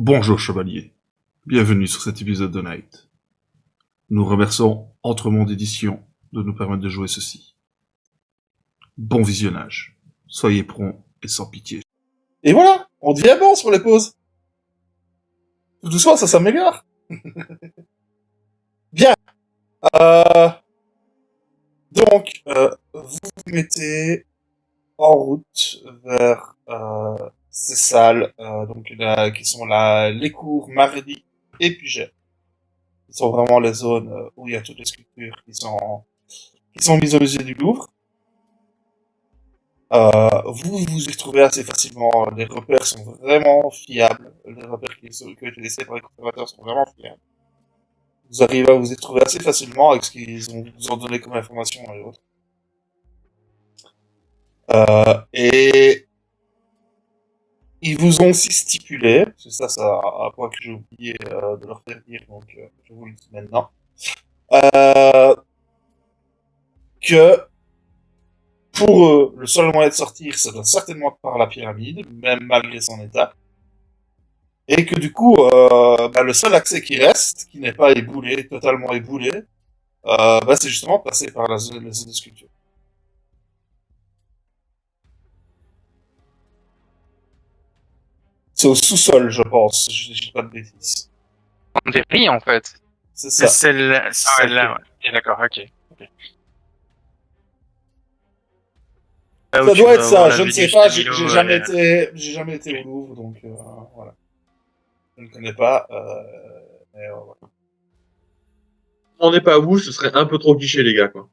Bonjour chevalier, bienvenue sur cet épisode de Night. Nous remercions Entremonde Édition de nous permettre de jouer ceci. Bon visionnage, soyez prompts et sans pitié. Et voilà, on devient bon sur les pauses. Tout doucement, ça s'améliore. Bien. Euh, vous vous mettez en route vers ces salles qui sont les cours Mardi et Puget. Qui sont vraiment les zones où il y a toutes les sculptures qui sont mises au musée du Louvre. Vous y trouvez assez facilement. Les repères sont vraiment fiables. Les repères qui ont été laissés par les conservateurs sont vraiment fiables. Vous arrivez à vous y trouver assez facilement avec ce vous ont donné comme information et autres. Et ils vous ont aussi stipulé, c'est ça un point que j'ai oublié de leur faire dire, donc je vous le dis maintenant, euh, que pour eux, le seul moyen de sortir, ça doit certainement être par la pyramide, même malgré son état. Et que du coup, le seul accès qui reste, qui n'est pas éboulé, totalement éboulé, c'est justement passer par la zone de sculpture. C'est au sous-sol, je pense, je dis pas de bêtises. On déplie en fait. C'est ça. Celle-là, ouais. Ok, d'accord, ok. Ça doit être ça, je ne sais pas, j'ai jamais été au Louvre, donc voilà. Je ne connais pas, mais voilà. On n'est pas vous, ce serait un peu trop cliché, les gars, quoi.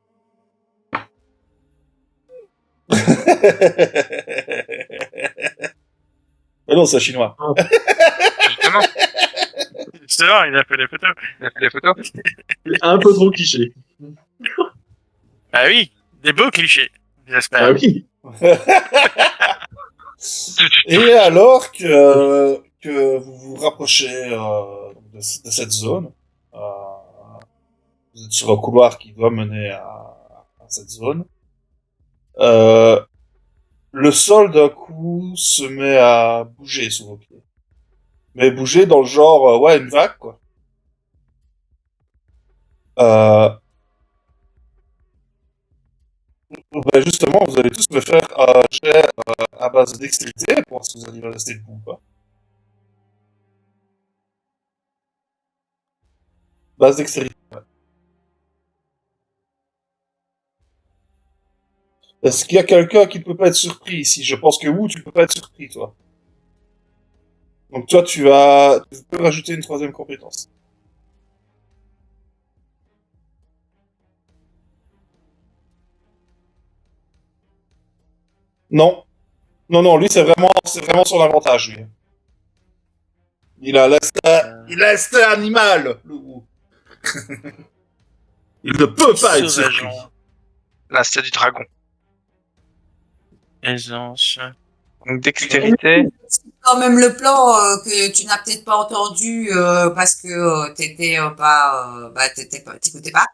Mais non, c'est chinois. Justement. Justement, il a fait les photos. Il a fait les photos. Il est un peu trop cliché. Ah oui, des beaux clichés, j'espère. Ah oui. Et alors que vous vous rapprochez de cette zone, vous êtes sur un couloir qui doit mener à cette zone, le sol d'un coup se met à bouger sous vos pieds. Mais bouger dans le genre, une vague, quoi. Justement, vous allez tous me faire un jet à base de dextérité pour voir si vous allez rester debout ou pas. Base dextérité. Ouais. Est-ce qu'il y a quelqu'un qui ne peut pas être surpris ici? Je pense que tu peux pas être surpris, toi. Donc toi, tu peux rajouter une troisième compétence. Non. Non, lui, c'est vraiment son avantage, lui. Il a l'instinct animal, le loup. Il ne peut pas être surpris. Là, c'est du dragon. Aisance. Donc, dextérité. C'est quand même le plan que tu n'as peut-être pas entendu parce que t'écoutais pas.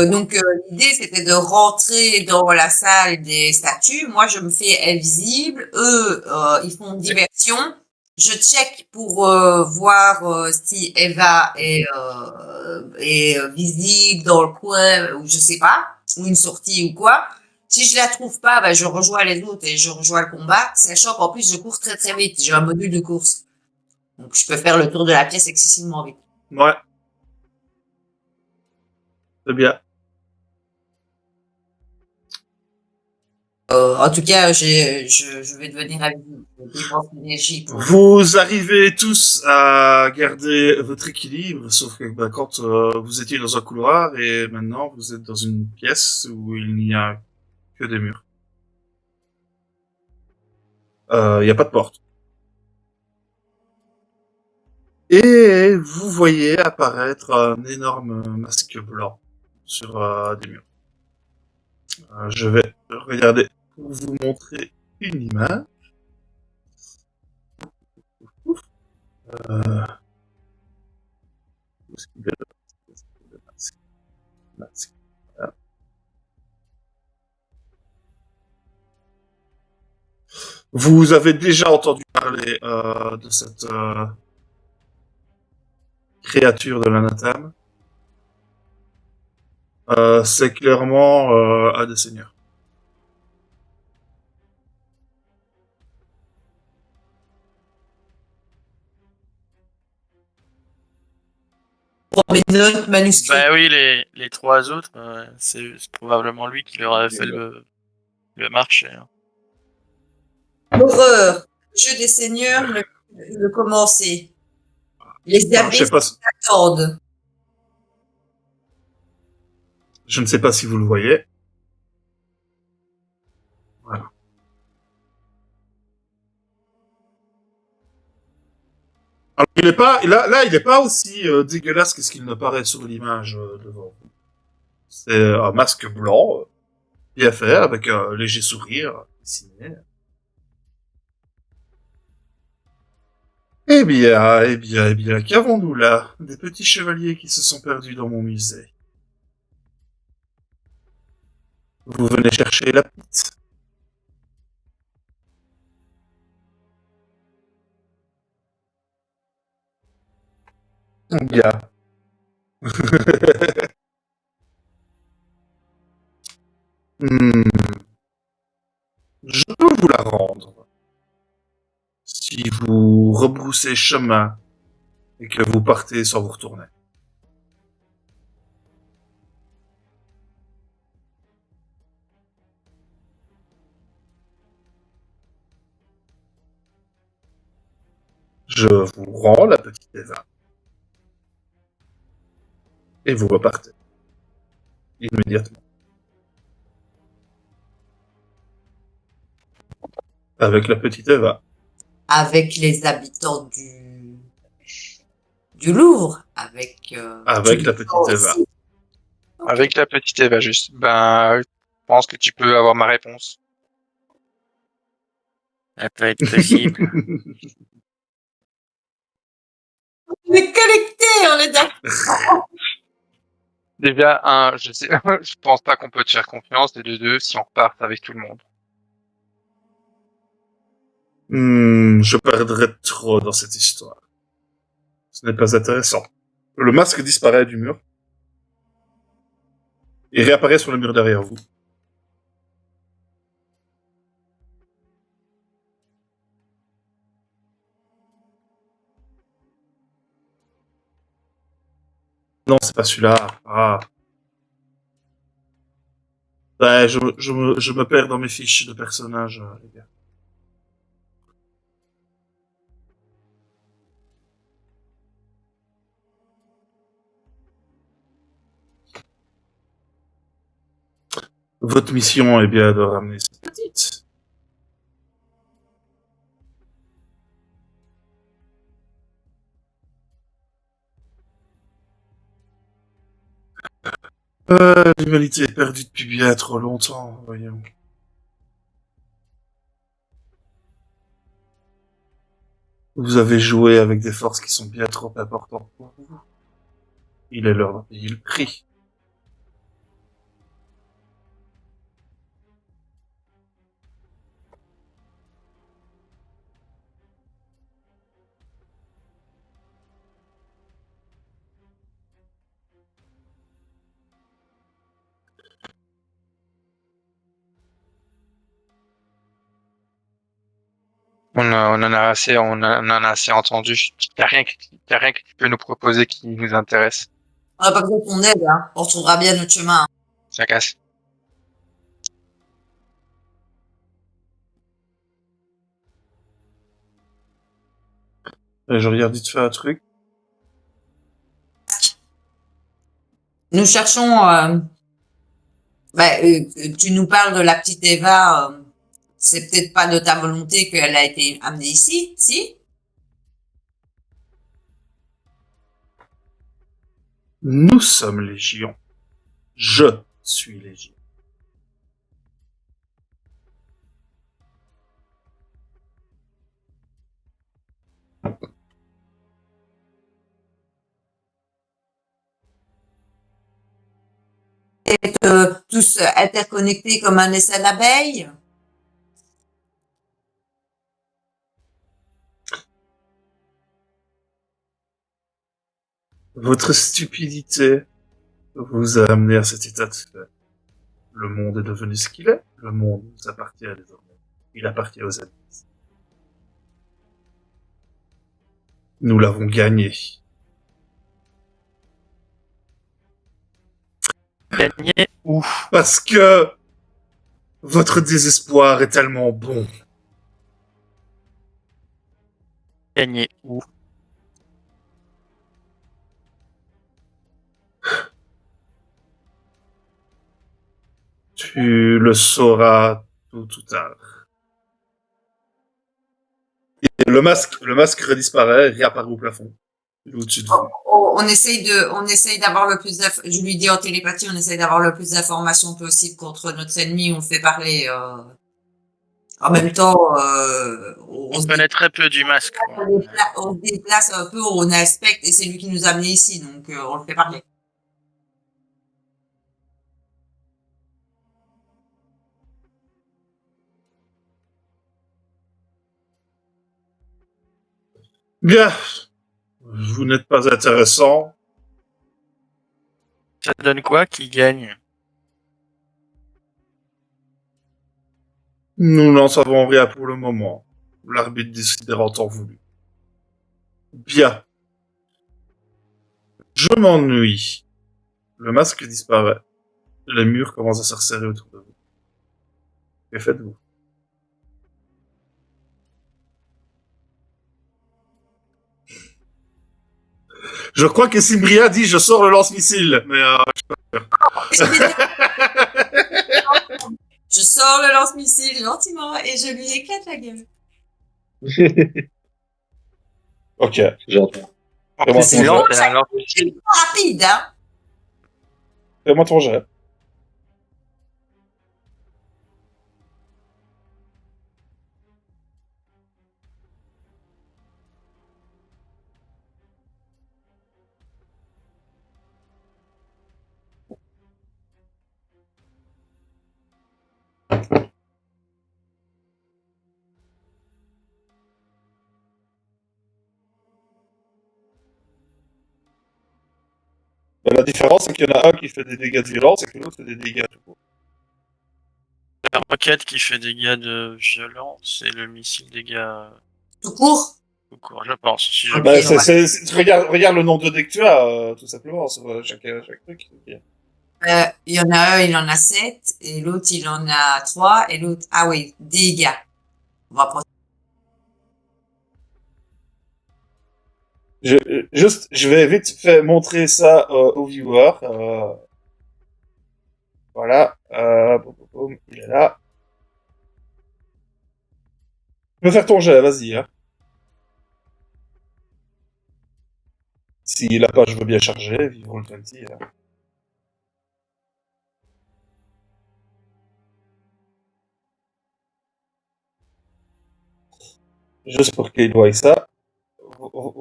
Donc l'idée c'était de rentrer dans la salle des statues. Moi je me fais invisible. Eux ils font une diversion. Je check pour voir si Eva est visible dans le coin ou je sais pas, ou une sortie ou quoi. Si je la trouve pas, je rejoins les autres et je rejoins le combat, sachant qu'en plus je cours très très vite. J'ai un module de course, donc je peux faire le tour de la pièce excessivement vite. Ouais. C'est bien. En tout cas, je vais devenir invisible. Je dépense l'énergie pour... Vous arrivez tous à garder votre équilibre, sauf que quand vous étiez dans un couloir et maintenant vous êtes dans une pièce où il n'y a que des murs. Il n'y a pas de porte. Et vous voyez apparaître un énorme masque blanc sur des murs. Je vais regarder pour vous montrer une image. Où est-ce qu'il est le masque? Voilà. Vous avez déjà entendu parler de cette créature de l'anathème, c'est clairement un des seigneurs. Pour mes notes manuscrites. Bah oui, les trois autres, c'est probablement lui qui leur a fait le marché. Hein. L'horreur. Jeu des seigneurs, le commencer. Les Enfin, abbés pas, s'attendent. je ne sais pas si vous le voyez. Voilà. Alors, il est pas, là, il est pas aussi dégueulasse que ce qu'il ne paraît sur l'image devant vous. C'est un masque blanc, bien fait, avec un léger sourire dessiné. Eh bien, qu'avons-nous là? Des petits chevaliers qui se sont perdus dans mon musée. Vous venez chercher la petite. Bien. Hmm, je peux vous la rendre. Si vous rebroussez chemin et que vous partez sans vous retourner. Je vous rends la petite Eva. Et vous repartez. Immédiatement. Avec la petite Eva. Avec les habitants du Louvre. Avec, Avec tous la les petite gens Eva. ici. Ok. Avec la petite Eva, juste. Ben, je pense que tu peux avoir ma réponse. Ça peut être possible. On est connectés, on est d'accord. Déjà, je sais, je pense pas qu'on peut te faire confiance. Et de deux, si on repart avec tout le monde. Je perdrais trop dans cette histoire. Ce n'est pas intéressant. Le masque disparaît du mur. Et réapparaît sur le mur derrière vous. Non, c'est pas celui-là. Ah. Ouais, je me perds dans mes fiches de personnages, les gars. Votre mission est bien de ramener cette petite. L'humanité est perdue depuis bien trop longtemps, voyons. Vous avez joué avec des forces qui sont bien trop importantes pour vous. Il est l'heure d'en payer le prix. On en a assez, on en a assez entendu. Y a rien que tu peux nous proposer qui nous intéresse. On n'a pas besoin de ton aide, hein. On retrouvera bien notre chemin. Ça casse. Et je regarde vite fait un truc. Nous cherchons, tu nous parles de la petite Eva, c'est peut-être pas de ta volonté qu'elle a été amenée ici, si? Nous sommes Légion. Je suis Légion. Et tous interconnectés comme un essaim d'abeilles? Votre stupidité vous a amené à cet état de fait. Le monde est devenu ce qu'il est. Le monde nous appartient désormais. Il appartient aux abysses. Nous l'avons gagné. Gagné où? Parce que votre désespoir est tellement bon. Gagné où? Tu le sauras tout ou tard. Et le masque redisparaît et réapparaît au plafond. Au-dessus de vous. On essaye d'avoir le plus je lui dis en télépathie, on essaye d'avoir le plus d'informations possible contre notre ennemi, on le fait parler, en même temps, On connaît très peu du masque. on se déplace un peu, on inspecte, et c'est lui qui nous a amenés ici, donc, on le fait parler. Bien. Vous n'êtes pas intéressant. Ça donne quoi qui gagne? Nous n'en savons rien pour le moment. L'arbitre décidera en temps voulu. Bien. Je m'ennuie. Le masque disparaît. Les murs commencent à se resserrer autour de vous. Que faites-vous? Je crois que Simbria dit je sors le lance-missile, mais Je sors le lance-missile gentiment et je lui éclate la gueule. ok. J'entends. Fais-moi ton Sinon, jet. c'est alors C'est pas rapide, hein. Fais-moi ton jet. La différence, c'est qu'il y en a un qui fait des dégâts de violence et que l'autre fait des dégâts tout court. La roquette qui fait dégâts de violence et le missile dégâts Tout court. tout court, je pense. Si je... Ok, Bah, ouais. regarde le nombre de dés que tu as, tout simplement, sur chaque truc. Ok. Il y en a un, il en a 7, et l'autre, il en a 3, et l'autre, ah oui, dégâts. On va prendre. Je vais vite fait montrer ça aux viewers. Voilà. Il est là. Tu peux faire ton jet, vas-y. Hein. Si la page veut bien charger, vivre le 20. Hein. Juste pour qu'il voie ça.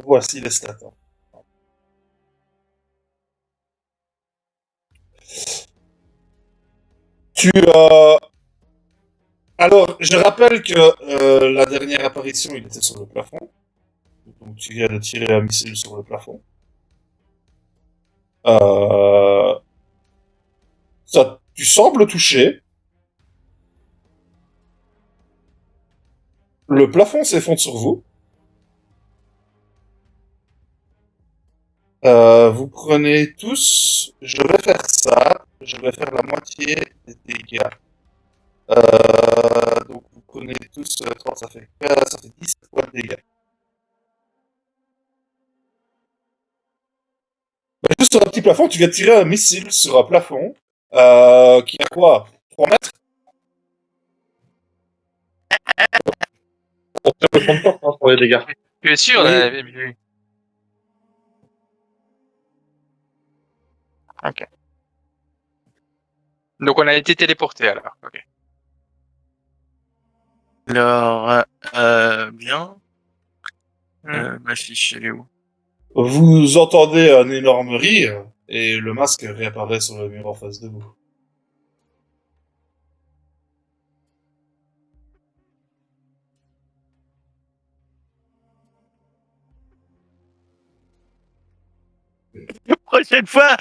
Voici les stats. Hein. Tu Alors, je rappelle que la dernière apparition, il était sur le plafond. Donc tu viens de tirer un missile sur le plafond. Ça, tu sembles toucher. Le plafond s'effondre sur vous. Vous prenez tous, je vais faire ça, je vais faire la moitié des dégâts. Donc vous prenez tous 30, ça fait 15, ça fait 10 points de dégâts. Bah, juste sur un petit plafond, tu viens de tirer un missile sur un plafond qui a quoi 3 mètres. On se répond pas pour les dégâts. Tu es sûr, Oui. oui. Ok. Donc on a été téléporté alors. Ok. Alors, bien. Ma fiche, elle est où? Vous entendez un énorme rire et le masque réapparaît sur le mur en face de vous. prochaine fois,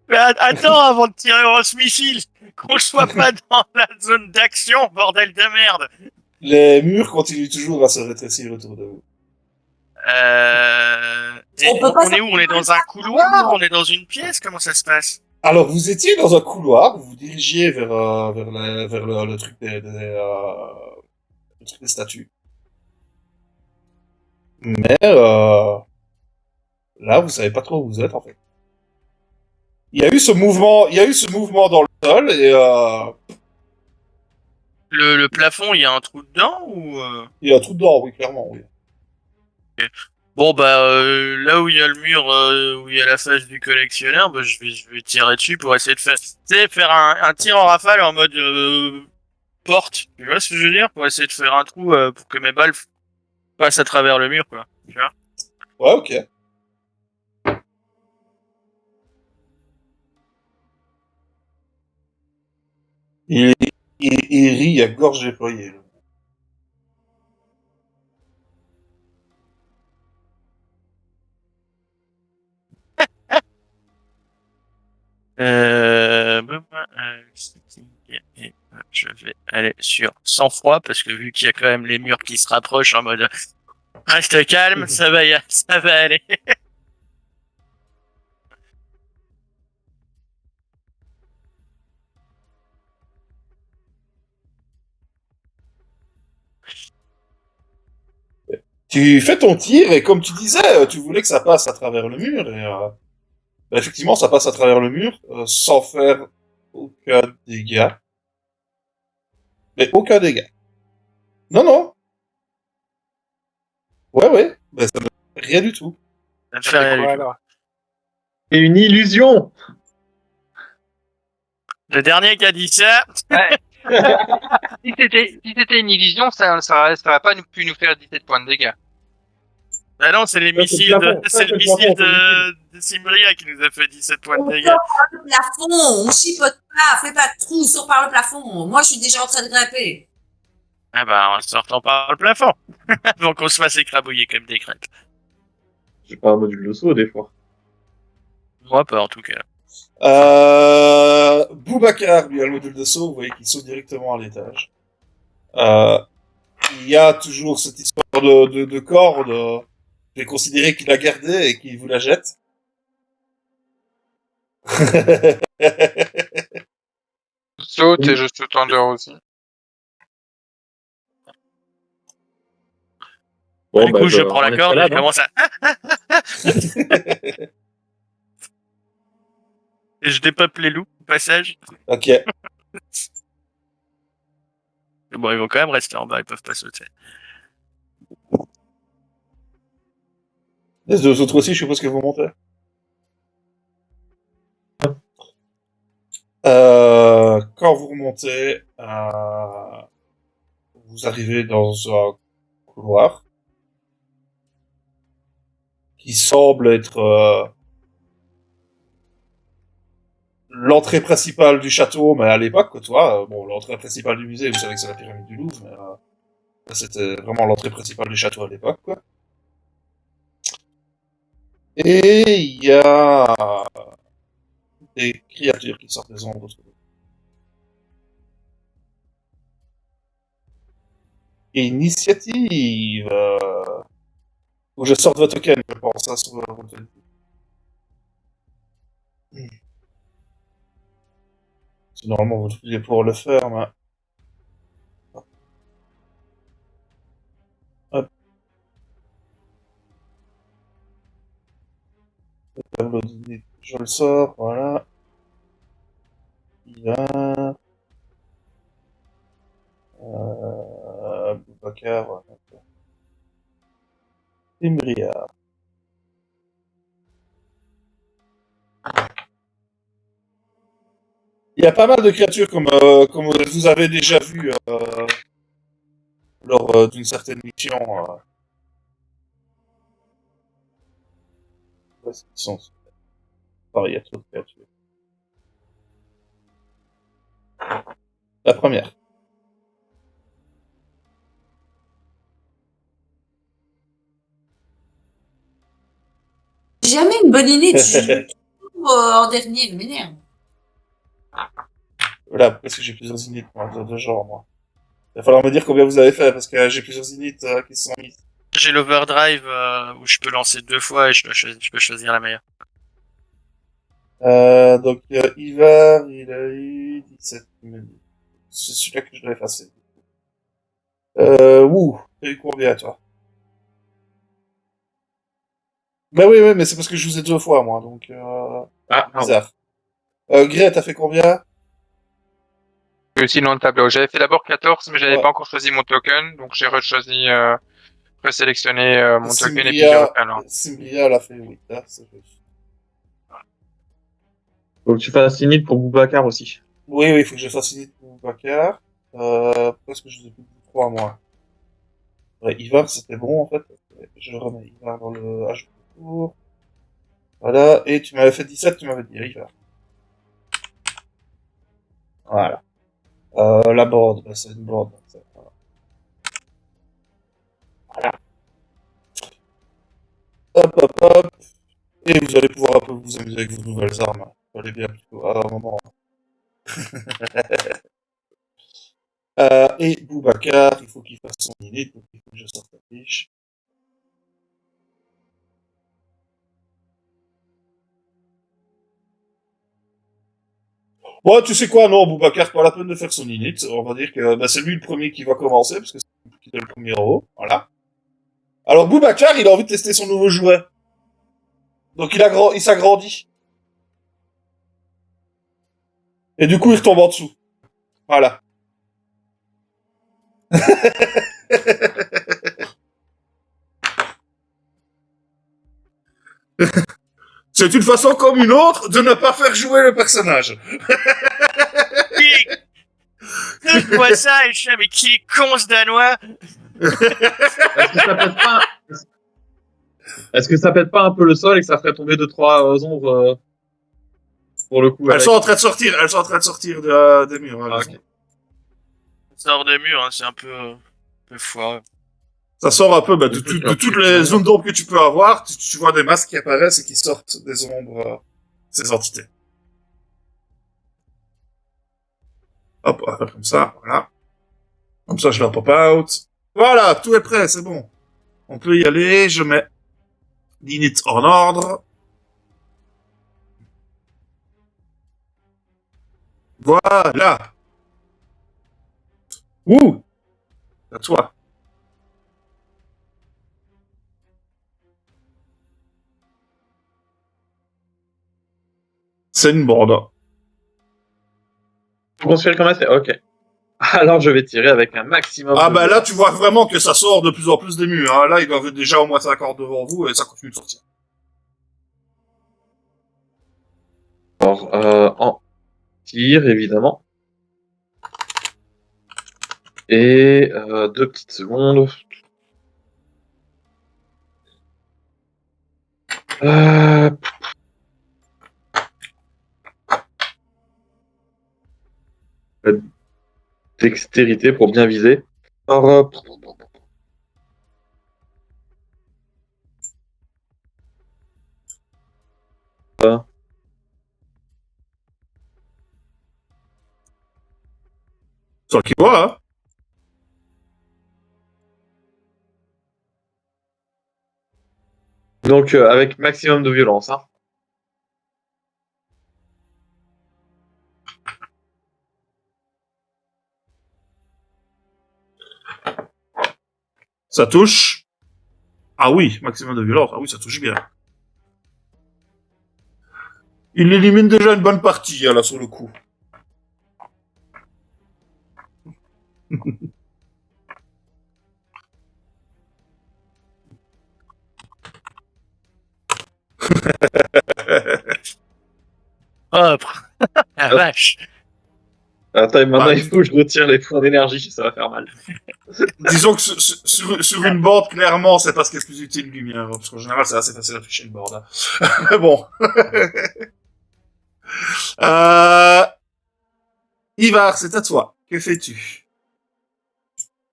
attends avant de tirer au lance-missile, qu'on soit pas dans la zone d'action, bordel de merde. Les murs continuent toujours à se rétrécir autour de vous. Et On peut pas on est où? On est dans un couloir? On est dans une pièce? Comment ça se passe? Alors, vous étiez dans un couloir, vous vous dirigiez vers le truc le truc des statues. Mais là, vous savez pas trop où vous êtes en fait. Il y a eu ce mouvement dans le sol et Le plafond, il y a un trou dedans ou il y a un trou dedans, oui, clairement, oui. Bon bah là où il y a le mur, où il y a la face du collectionneur, bah, je vais tirer dessus pour essayer de faire, tu sais, faire un tir en rafale en mode porte. Tu vois ce que je veux dire? Pour essayer de faire un trou pour que mes balles passent à travers le mur, quoi. Tu vois? Ouais, ok. Il, il rit à gorge déployée. Là. Je vais aller sur sang-froid parce que vu qu'il y a quand même les murs qui se rapprochent en mode reste calme, ça va aller. Tu fais ton tir et comme tu disais, tu voulais que ça passe à travers le mur et bah, effectivement ça passe à travers le mur sans faire aucun dégât. Mais aucun dégât. Non, non. Ouais, ouais. Bah, ça ne rien du tout. Ça me fait rien du tout. alors? C'est une illusion. Le dernier qui a dit ça, Ouais. Si c'était une illusion, ça aurait pas pu nous faire 17 points de dégâts. bah non, c'est les Ça, c'est le plafond. Ça, c'est le c'est le missile plafond, de Simbria qui nous a fait 17 points de On dégâts. sort par le plafond, on chipote pas, fais pas de trou, sors par le plafond. Moi, je suis déjà en train de grimper. Ah bah, en sortant par le plafond. Avant qu'on se fasse écrabouiller comme des crêpes. J'ai pas un module de saut, des fois. Moi pas, en tout cas. Boubacar, lui, a le module de saut, vous voyez qu'il saute directement à l'étage. Euh, il y a toujours cette histoire de corde, j'ai considéré qu'il la gardait et qu'il vous la jette. Je saute et je saute en dehors aussi. Bon, Du coup, je prends la corde et je escalade, hein. commence à... Et je dépeuple les loups, au passage. Ok. Mais bon, ils vont quand même rester en bas, ils peuvent pas sauter. Les deux autres aussi, je suppose que vous montez. Quand vous remontez, vous arrivez dans un couloir qui semble être l'entrée principale du château, mais à l'époque, quoi, toi, bon, l'entrée principale du musée, vous savez que c'est la pyramide du Louvre, mais là, c'était vraiment l'entrée principale du château à l'époque, quoi. Et il y a des créatures qui sortent des ombres autour de vous. Initiative. Faut que je sorte votre token, je pense, hein, sur votre... Normalement, vous devriez pouvoir le faire, mais... Hop. Le tableau d'idées, je le sors, voilà. Il va... Boubacar, voilà. Imria. Il y a pas mal de créatures comme vous avez déjà vu lors d'une certaine mission. Où est-ce qu'ils sont? Pareil, il y a trop de créatures. La première. J'ai jamais une bonne idée de en dernier, je m'énerve. Voilà, parce que j'ai plusieurs unités de genre, moi. Il va falloir me dire combien vous avez fait, parce que j'ai plusieurs unités qui sont mises. J'ai l'overdrive où je peux lancer 2 fois et je peux choisir la meilleure. Donc, Ivar, il a eu 17 minutes. C'est celui-là que je dois effacer. T'as eu combien, toi? Bah oui, mais c'est parce que je vous ai 2 fois, moi, donc, Ah, pardon. bizarre. Grey, t'as fait combien? Et aussi dans le tableau. J'avais fait d'abord 14, mais j'avais Ouais. pas encore choisi mon token, donc j'ai rechoisi, présélectionné mon token et puis j'ai Simbria, refait un lance. Simbria, elle a fait 8, hein, c'est juste. Faut que tu fasses init pour Boubacar aussi. Oui, il faut que je fasse une pour Bakar. Pourquoi est-ce que je vous ai plus de 3, moi? Ouais, Ivar, c'était bon, en fait. Je remets Ivar dans le H de tour. Voilà, et tu m'avais fait 17, tu m'avais dit, Ivar. Voilà. La board, bah, c'est une board. Donc ça, voilà. Hop. Et vous allez pouvoir un peu vous amuser avec vos nouvelles armes. Vous allez bien plutôt à un moment. Et Boubacar, il faut qu'il fasse son init, donc il faut que je sorte la fiche. Bon, tu sais quoi, non, Boubacar, pas la peine de faire son init. On va dire que bah, c'est lui le premier qui va commencer, parce que c'est lui qui est le premier héros. Voilà. Alors Boubacar, il a envie de tester son nouveau jouet. Donc il s'agrandit. Et du coup, il retombe en dessous. Voilà. C'est une façon comme une autre de ne pas faire jouer le personnage. Je vois ça et je suis mais qui est con ce Danois? Est-ce que ça pète pas un peu le sol et que ça ferait tomber 2-3 ombres pour le coup Elles avec... sont en train de sortir des murs. Ah, ok. Ça sort des murs, hein, c'est un peu foireux. Ça sort un peu bah, de Écoute, toutes les zones d'ombre que tu peux avoir. Tu vois des masques qui apparaissent et qui sortent des ombres, ces entités. Hop, on va faire comme ça, voilà. Comme ça, je la pop out. Voilà, tout est prêt, c'est bon. On peut y aller, je mets l'init en ordre. Voilà. Ouh, à toi. C'est une board. Faut construire le combat, c'est... Ok. Alors je vais tirer avec un maximum Ah de bah là, violence. tu vois vraiment que ça sort de plus en plus des murs. Hein. Là, ils doivent être déjà au moins 50 devant vous et ça continue de sortir. Alors, en tir, évidemment. Et 2 petites secondes. Euh... Dextérité pour bien viser. Alors, Toi qui vois, hein. donc avec maximum de violence. Hein. Ça touche. Ah oui, maximum de violence. Ah oui, ça touche bien. Il élimine déjà une bonne partie, hein, là, sur le coup. Hop. La vache. Attends, et maintenant Bah, il faut que je retire les points d'énergie, ça va faire mal. Disons que sur une board, clairement, c'est pas ce qui est le plus utile, lumière. Hein, parce qu'en général, c'est assez facile à toucher une board. Hein. Mais bon. Ivar, c'est à toi. Que fais-tu?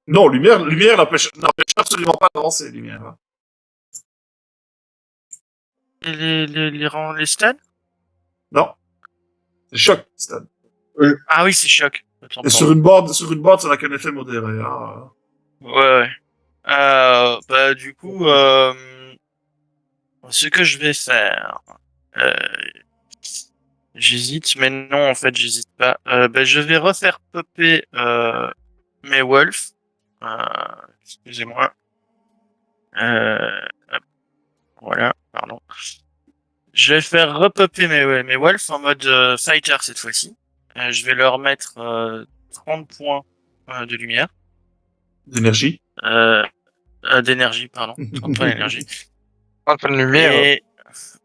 Non, lumière n'empêche absolument pas d'avancer, lumière. Les stuns? Non. C'est choc, Stan. Ah oui, c'est choc. Autant Et pour sur une board, ça n'a qu'un effet modéré, hein. moi. Ouais. Bah du coup, ce que je vais faire, euh, j'hésite, mais non, en fait, j'hésite pas. Bah, je vais refaire popper mes wolves. Excusez-moi. Hop, voilà, pardon. Je vais faire repopper mes wolves en mode fighter cette fois-ci. Je vais leur mettre 30 points de lumière. D'énergie. D'énergie, pardon. 30 points d'énergie. Un peu de lumière. Et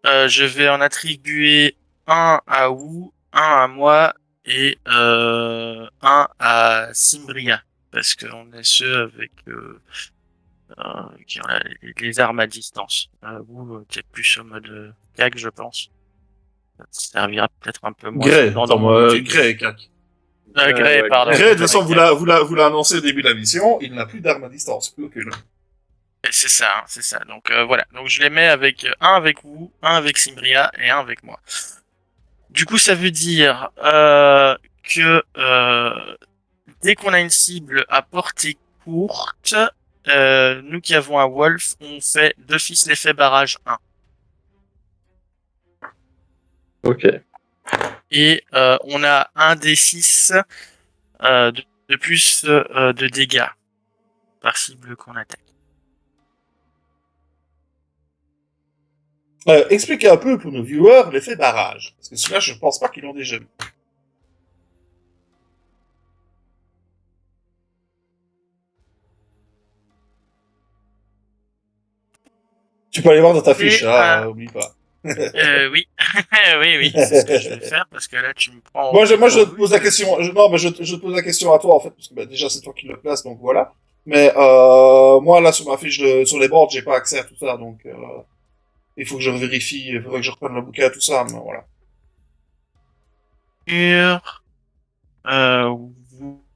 je vais en attribuer un à Wu, un à moi et un à Simbria. Parce qu'on est ceux avec qui ont les armes à distance. Wu, t'es plus en mode gag, je pense. Ça te servira peut-être un peu moins Grey. souvent Attends, dans mon moi, outil. Grey, cac. Grey, ouais, pardon. Grey, de toute façon, vous l'a annoncé au début de la mission, il n'a plus d'arme à distance, plus aucune. Et c'est ça, hein, c'est ça. Donc voilà. Donc je les mets avec un avec Wu, un avec Simbria et un avec moi. Du coup, ça veut dire que dès qu'on a une cible à portée courte, nous qui avons un Wolf, on fait d'office l'effet barrage 1. Ok. Et on a un des 6 de plus de dégâts par cible qu'on attaque. Expliquez un peu pour nos viewers l'effet barrage. Parce que celui-là, je pense pas qu'ils l'ont déjà vu. Tu peux aller voir dans ta fiche, hein, oublie pas. Oui, oui, c'est ce que je vais faire parce que là tu me prends. Moi, je te pose la question. Non, mais je te pose la question à toi en fait, parce que bah, déjà c'est toi qui le place, donc voilà. Mais moi là sur ma fiche, sur les boards, j'ai pas accès à tout ça, donc il faut que je vérifie, il faudrait que je reprenne le bouquin, tout ça, mais voilà. Sur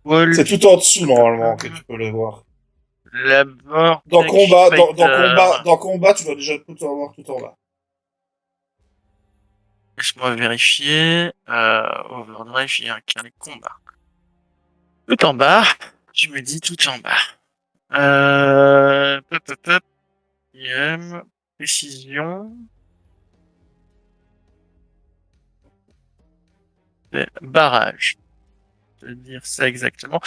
Wolf, C'est tout en dessous normalement que tu peux le voir. la Vortex Dans combat, Fighter. dans combat, tu dois déjà tout avoir tout en bas. Laisse-moi vérifier. Overdrive, il y a un carnet de combat. Tout en bas. Tu me dis tout en bas. Pop, pop, pop. IM. Précision. Barrage. Je vais te dire ça exactement.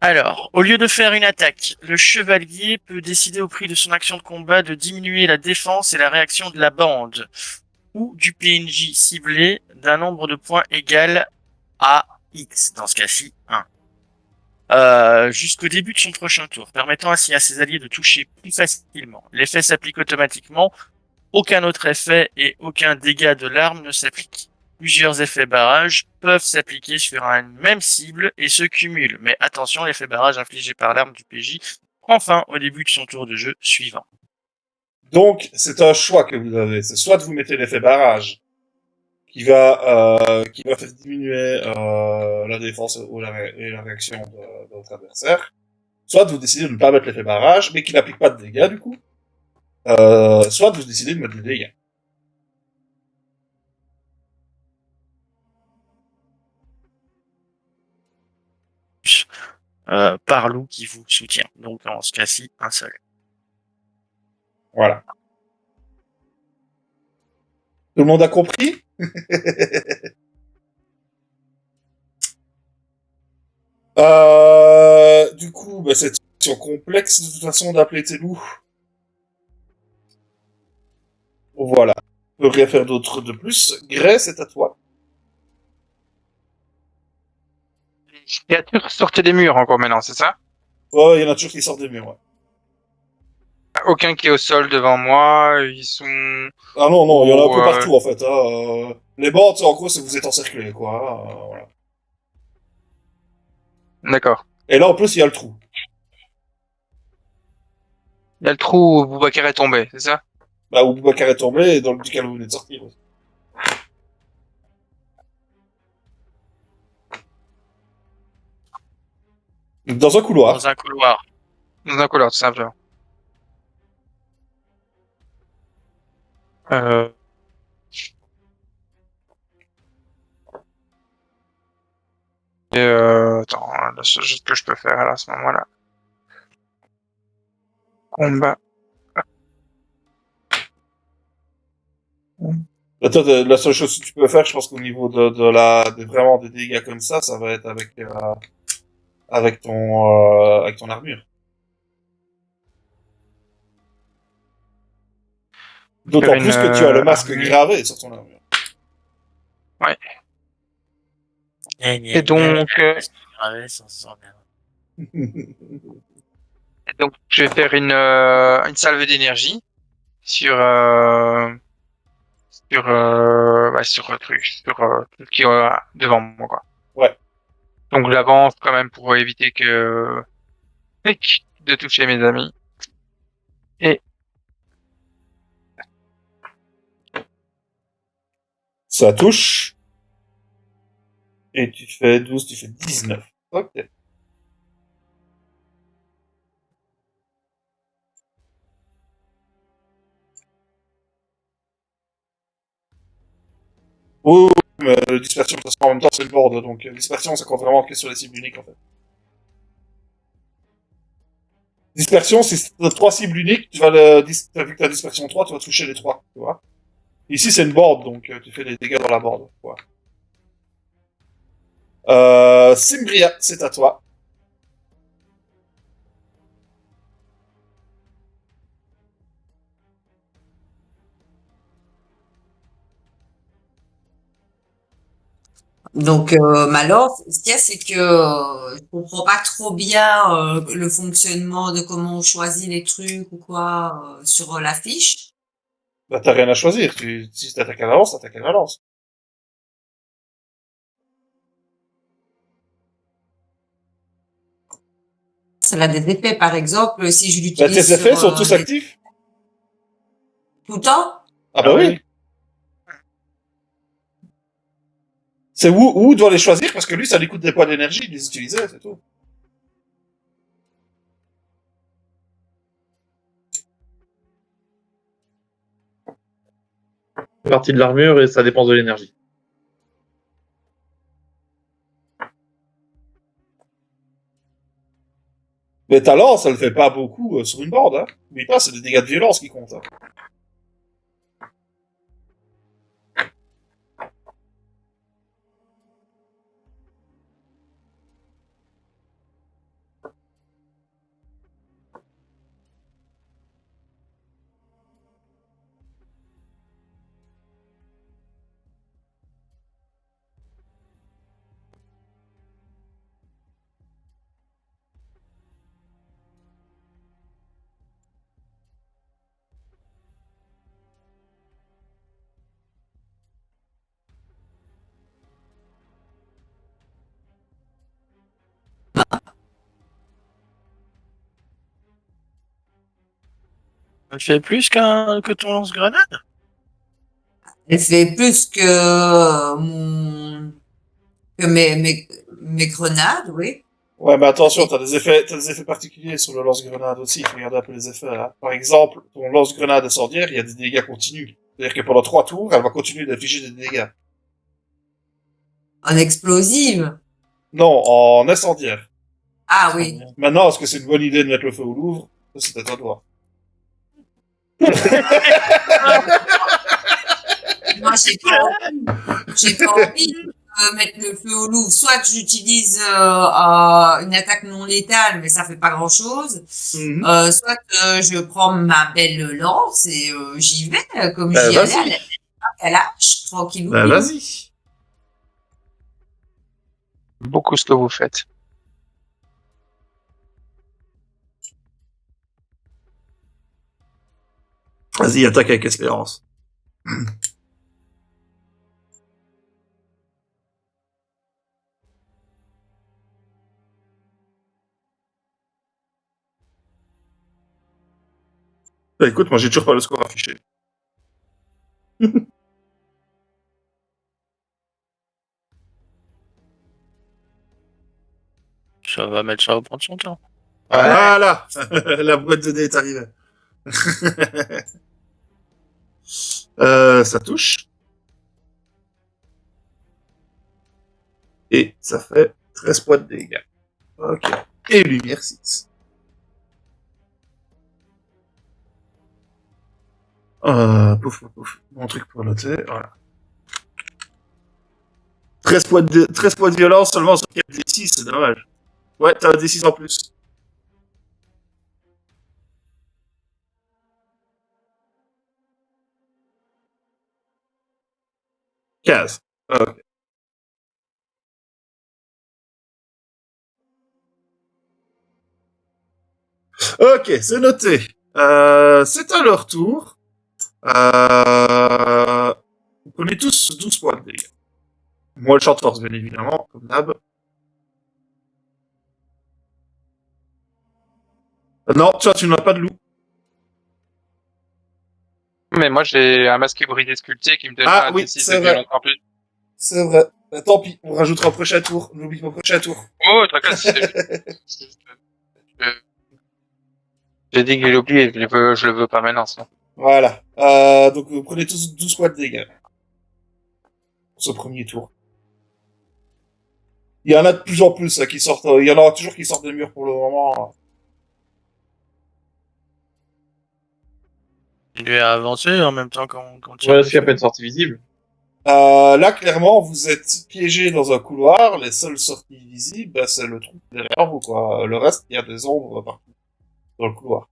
Alors, au lieu de faire une attaque, le chevalier peut décider au prix de son action de combat de diminuer la défense et la réaction de la bande ou du PNJ ciblé d'un nombre de points égal à X, dans ce cas-ci 1. Jusqu'au début de son prochain tour, permettant ainsi à ses alliés de toucher plus facilement. L'effet s'applique automatiquement, aucun autre effet et aucun dégât de l'arme ne s'applique. Plusieurs effets barrage peuvent s'appliquer sur une même cible et se cumulent, mais attention, l'effet barrage infligé par l'arme du PJ prend fin au début de son tour de jeu suivant. Donc, c'est un choix que vous avez. C'est soit vous mettez l'effet barrage, qui va faire diminuer la défense et la réaction de votre adversaire, soit vous décidez de ne pas mettre l'effet barrage, mais qui n'applique pas de dégâts du coup, soit vous décidez de mettre des dégâts. Par loup qui vous soutient. Donc en ce cas-ci, un seul. Voilà. Tout le monde a compris? Du coup, bah, cette question complexe de toute façon d'appeler tes loups. Voilà. On peut rien faire d'autre de plus. Grey, c'est à toi. Les créatures sortent des murs encore maintenant, c'est ça? Ouais, il y en a toujours qui sortent des murs, ouais. Aucun qui est au sol devant moi, ils sont... Ah non, non, il y en a un peu Ouais. partout, en fait. Les bandes, en gros, c'est que vous êtes encerclés, quoi. Voilà. D'accord. Et là, en plus, il y a le trou. Il y a le trou où Boubacar est tombé, c'est ça? Là où Boubacar est tombé et dans lequel vous venez de sortir. Aussi. Dans un couloir. Dans un couloir. Dans un couloir, tout simplement. Et attends, la seule chose que je peux faire à ce moment-là. Combat. Toi, la seule chose que tu peux faire, je pense qu'au niveau vraiment des dégâts comme ça va être avec ton armure. D'autant Faire une, plus que tu as le masque armure. gravé sur ton armure. Et donc, je vais faire une salve d'énergie sur sur tout ce qui est devant moi, quoi. Ouais. Donc j'avance quand même pour éviter de toucher mes amis. Et Ça touche. Et tu fais 12, tu fais 19. Ok. Oui, mais dispersion, parce qu'en même temps, c'est le board, donc dispersion, ça compte vraiment que sur les cibles uniques, en fait. Dispersion, si t'as 3 cibles uniques, vu que t'as dispersion 3, tu vas toucher les 3, tu vois. Ici, c'est une board, donc tu fais des dégâts dans la board, quoi. Simbria, c'est à toi. Donc, Malor, ce qu'il y a, c'est que je comprends pas trop bien le fonctionnement de comment on choisit les trucs ou quoi sur la fiche. Bah, t'as rien à choisir. Si t'attaques à la lance, t'attaques à la lance. Ça a des effets, par exemple, si je Bah, l'utilise tes effets sur sont tous actifs. tout le temps. Ah bah oui. C'est où doit les choisir, parce que lui, ça lui coûte des points d'énergie de les utiliser, c'est tout. C'est partie de l'armure et ça dépend de l'énergie. Mais ta lance, elle fait pas beaucoup sur une board, hein. Mais pas, c'est des dégâts de violence qui comptent, hein. Ça fait plus que ton lance-grenade? Elle fait plus que que mes grenades, oui. Ouais, mais attention, t'as des effets particuliers sur le lance-grenade aussi. Il faut regarder un peu les effets, hein. Par exemple, ton lance-grenade incendiaire, il y a des dégâts continus. C'est-à-dire que pendant 3 tours, elle va continuer d'infliger des dégâts. En explosive. Non, en incendiaire. Ah oui. Maintenant, est-ce que c'est une bonne idée de mettre le feu au Louvre? Ça, c'est à toi de voir. Moi, j'ai pas envie de mettre le feu au Louvre. Soit j'utilise une attaque non létale, mais ça fait pas grand-chose. Mhm. Soit je prends ma belle lance et j'y vais comme Bah, j'y allais vas-y. à la hache, tranquillou. Bah, vas-y. beaucoup ce que vous faites. Vas-y, attaque avec espérance. Bah, écoute, moi, j'ai toujours pas le score affiché. Ça va mettre ça au prendre son temps. Voilà! La boîte de dés est arrivée. Ça touche. Et ça fait 13 points de dégâts. Ok. Et lumière 6. Pouf, pouf, pouf. Mon truc pour noter, voilà. 13 points de violence seulement sur 4 D6, c'est dommage. Ouais, t'as un D6 en plus. 15. Ok. Ok, c'est noté. C'est à leur tour. Vous prenez tous 12 points de dégâts. Moi, le short force, bien évidemment, comme d'hab. Non, tu n'as pas de loup. Mais moi, j'ai un masque brisé sculpté qui me donne Ah un oui, D6 de c'est vrai. violence en plus. C'est vrai. Bah, tant pis, on rajoutera au prochain tour. N'oublie pas au prochain tour. Oh, t'inquiète, je- j'ai dit que je l'oublie et je le veux pas maintenant, sinon. Voilà. Donc vous prenez tous 12 points de dégâts. Pour ce premier tour. Il y en a de plus en plus qui sortent. Il y en aura toujours qui sortent des murs pour le moment. Continuer à avancer en même temps qu'on tire Ouais, s'il y a dessus. pas de sortie visible. Là, clairement, vous êtes piégé dans un couloir. Les seules sorties visibles, bah, c'est le trou derrière vous, quoi. Le reste, il y a des ombres partout dans le couloir.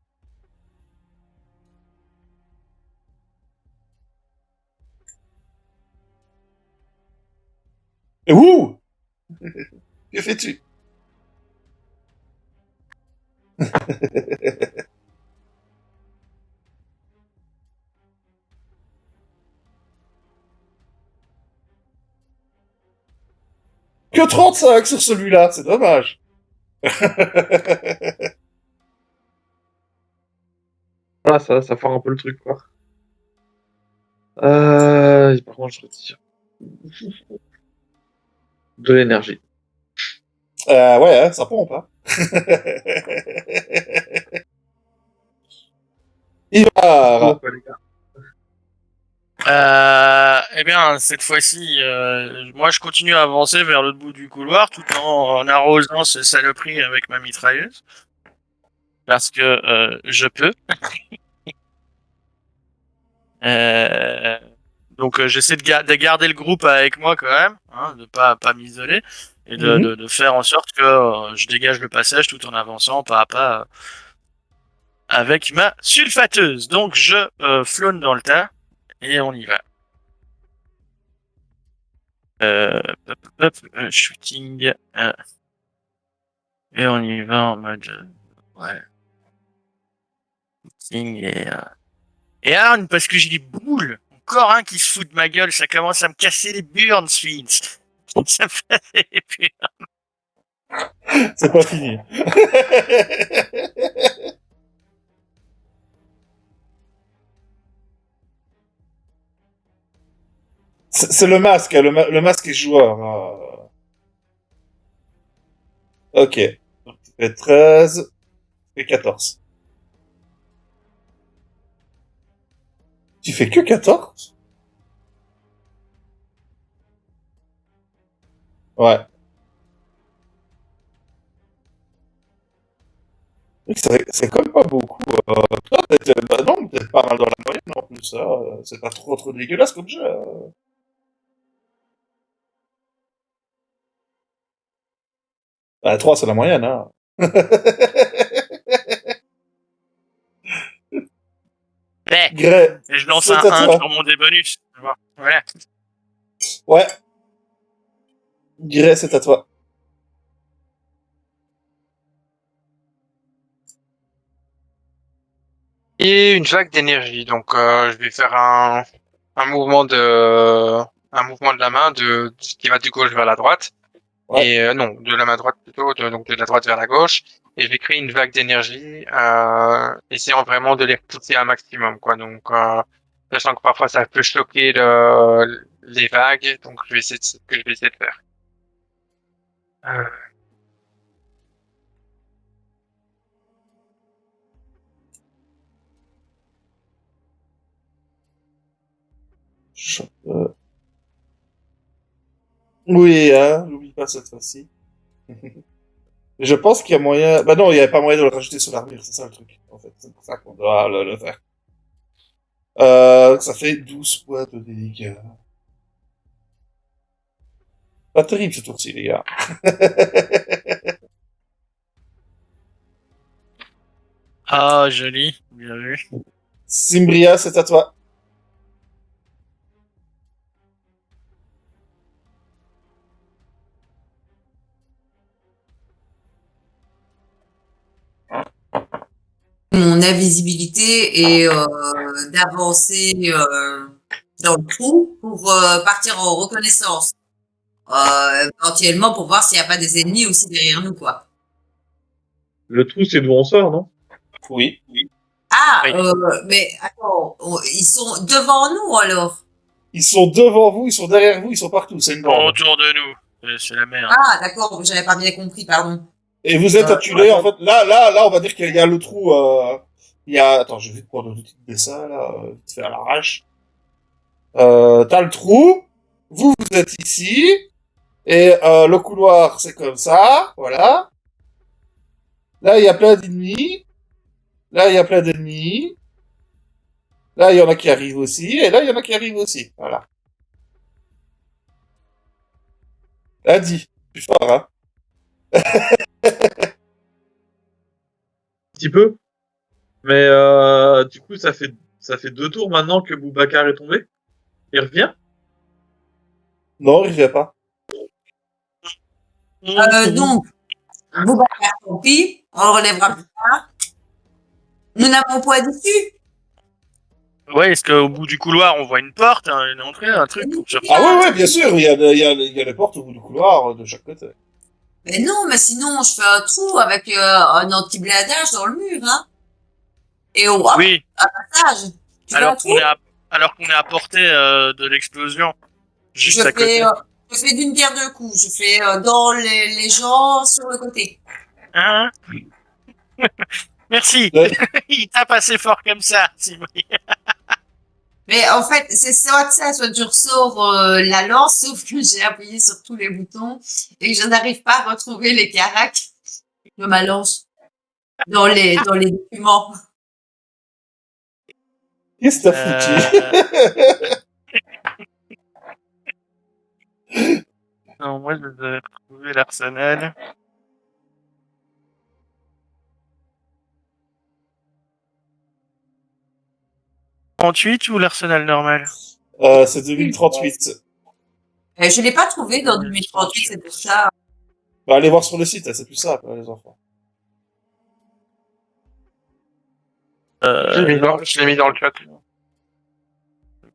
Et ouh! Que fais-tu? Que 35 sur celui-là, c'est dommage. Ah, ça foire un peu le truc, quoi. Par contre, je retire de l'énergie. Ouais, hein, ça pompe, hein. Oh, Ivar. quoi, les gars. Eh bien, cette fois-ci, moi, je continue à avancer vers l'autre bout du couloir tout en arrosant ce saloperie avec ma mitrailleuse. Parce que je peux. Euh, donc, j'essaie de garder le groupe avec moi quand même, hein, de pas m'isoler, et Mhm. de faire en sorte que je dégage le passage tout en avançant pas à pas avec ma sulfateuse. Donc, je flâne dans le tas et on y va. Shooting. Et on y va en mode. Ouais. Shooting et Arn, parce que j'ai des boules. Encore un qui se fout de ma gueule. Ça commence à me casser les burnes, Sphinx. Ça me fait les burnes. C'est pas fini. C'est le masque, hein, le masque est joueur. Ok. Donc, tu fais 13 et 14. Tu fais que 14? Ouais. Oui, c'est quand même pas beaucoup. Toi, bah non, t'es pas mal dans la moyenne en plus. Hein. C'est pas trop dégueulasse comme jeu. Hein. Bah, 3, c'est la moyenne. Hein. Eh, Grey, et je lance c'est un à 1 toi. sur mon dé bonus. Voilà. Ouais. Grey, c'est à toi. Et une vague d'énergie. Donc, je vais faire un mouvement un mouvement de la main qui va du gauche vers la droite. Ouais. Et non, de la main droite plutôt, donc de la droite vers la gauche. Et je vais créer une vague d'énergie, essayant vraiment de les repousser un maximum, quoi. Donc, sachant que parfois ça peut choquer les vagues, donc c'est ce que je vais essayer de faire. Euh, Oui, hein. N'oublie pas cette fois-ci. Je pense qu'il y a moyen... Bah non, il n'y avait pas moyen de le rajouter sur l'armure, c'est ça le truc, en fait. C'est pour ça qu'on doit le faire. Ça fait 12 points de dégâts. Pas terrible ce tour-ci, les gars. Ah, joli. Bien vu. Simbria, c'est à toi. Mon invisibilité et d'avancer dans le trou pour partir en reconnaissance. Éventuellement pour voir s'il n'y a pas des ennemis aussi derrière nous, quoi. Le trou, c'est d'où on sort, non? Oui. Ah, Oui. mais attends, ils sont devant nous alors. Ils sont devant vous, ils sont derrière vous, ils sont partout, c'est une bande. Autour de nous. C'est la merde. Ah, d'accord, j'avais pas bien compris, pardon. Et vous êtes acculés, en fait, là, on va dire qu'il y a le trou, il y a, attends, je vais prendre un petit dessin, là, vite fait à l'arrache. T'as le trou, vous êtes ici, et, le couloir, c'est comme ça, voilà. Là, il y a plein d'ennemis. Là, il y a plein d'ennemis. Là, il y en a qui arrivent aussi, et là, il y en a qui arrivent aussi, voilà. Là, dit, plus fort, hein. Un petit peu. Mais du coup, ça fait 2 tours maintenant que Boubacar est tombé. Il revient. Non, il revient pas. Donc, Boubacar, tant pis, on le relèvera plus tard. Nous n'avons point d'issue. Ouais, est-ce qu'au bout du couloir, on voit une porte, une entrée, un truc pour sortir? Ah ouais, bien sûr, il y a les portes au bout du couloir, de chaque côté. Mais non, mais sinon, je fais un trou avec un anti-blindage dans le mur, hein. Et au Oui, passage, tu fais un alors trou, alors qu'on est à portée de l'explosion. Juste je à côté. fais d'une pierre deux coups. Je fais dans les gens sur le côté. Hein? Merci. Ouais. Il tape assez fort comme ça. Mais en fait, c'est soit je ressors la lance, sauf que j'ai appuyé sur tous les boutons et que je n'arrive pas à retrouver les caracs de ma lance dans les documents. Qu'est-ce que t'as foutu? Non, moi, je vais retrouver l'arsenal. .38 ou l'arsenal normal? C'est 2038. Je l'ai pas trouvé dans 2038, c'est pour ça. Bah, allez voir sur le site, hein, c'est plus simple, hein, les enfants. Je l'ai mis dans le chat.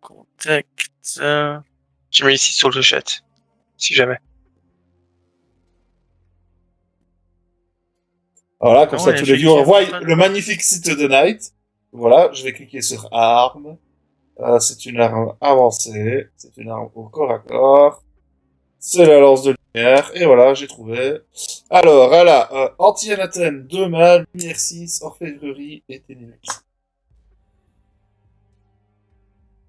Contact. Je mets ici sur le chat. Si jamais. Voilà, comme Non, ça, il y a tous les effectivement viewers voient pas de- le magnifique site de Night. Voilà, je vais cliquer sur armes. C'est une arme avancée. C'est une arme au corps à corps. C'est la lance de lumière. Et voilà, j'ai trouvé. Alors, elle a anti-anathème, 2 mâles, lumière 6, orfèvrerie et ténébris.